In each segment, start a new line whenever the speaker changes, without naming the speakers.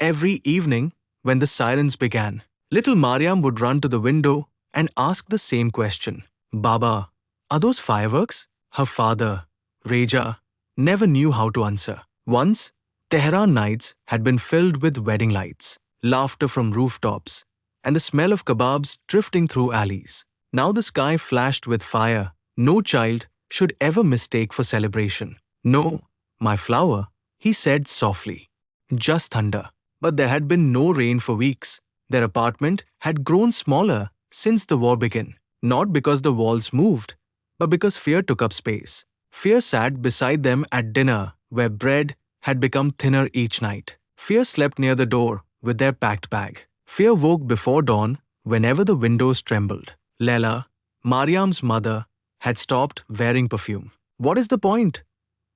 every evening, when the sirens began, little Mariam would run to the window and ask the same question. Baba, are those fireworks? Her father, Reja, never knew how to answer. Once, Tehran nights had been filled with wedding lights, laughter from rooftops, and the smell of kebabs drifting through alleys. Now the sky flashed with fire. No child should ever mistake for celebration. No, my flower, he said softly. Just thunder. But there had been no rain for weeks. Their apartment had grown smaller since the war began, not because the walls moved, but because fear took up space. Fear sat beside them at dinner, where bread had become thinner each night. Fear slept near the door with their packed bag. Fear woke before dawn whenever the windows trembled. Leila, Mariam's mother, had stopped wearing perfume. What is the point?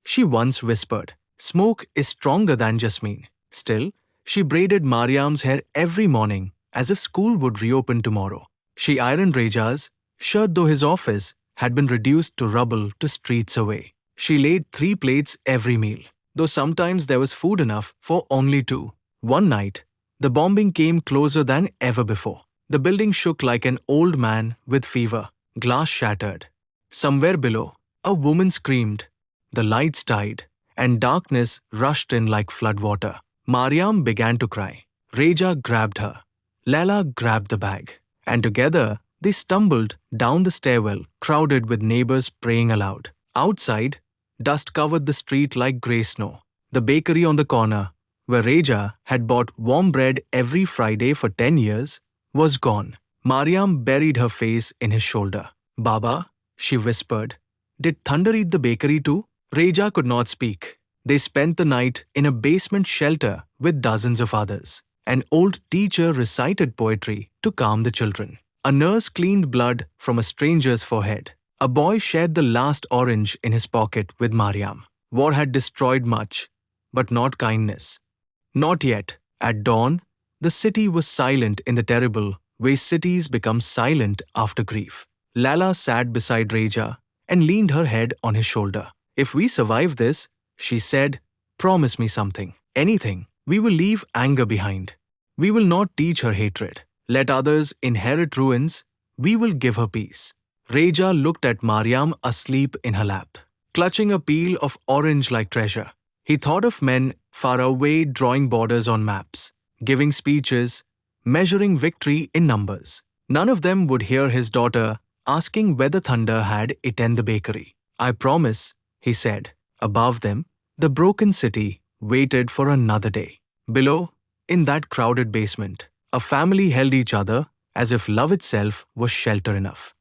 She once whispered. Smoke is stronger than jasmine. Still, she braided Mariam's hair every morning as if school would reopen tomorrow. She ironed Reja's shirt though his office had been reduced to rubble to streets away. She laid 3 plates every meal, though sometimes there was food enough for only 2. One night, the bombing came closer than ever before. The building shook like an old man with fever. Glass shattered. Somewhere below, a woman screamed. The lights died, and darkness rushed in like floodwater. Mariam began to cry. Reja grabbed her. Leila grabbed the bag. And together, they stumbled down the stairwell, crowded with neighbors praying aloud. Outside, dust covered the street like grey snow. The bakery on the corner, where Reja had bought warm bread every Friday for 10 years, was gone. Mariam buried her face in his shoulder. Baba, she whispered, did thunder eat the bakery too? Reja could not speak. They spent the night in a basement shelter with dozens of others. An old teacher recited poetry to calm the children. A nurse cleaned blood from a stranger's forehead. A boy shared the last orange in his pocket with Mariam. War had destroyed much, but not kindness. Not yet. At dawn, the city was silent in the terrible way cities become silent after grief. Lala sat beside Reja and leaned her head on his shoulder. If we survive this, she said, promise me something, anything. We will leave anger behind. We will not teach her hatred. Let others inherit ruins. We will give her peace. Reja looked at Mariam asleep in her lap, clutching a peel of orange like treasure. He thought of men far away drawing borders on maps, giving speeches, measuring victory in numbers. None of them would hear his daughter asking whether thunder had eaten the bakery. I promise, he said. Above them, the broken city waited for another day. Below, in that crowded basement, a family held each other as if love itself was shelter enough.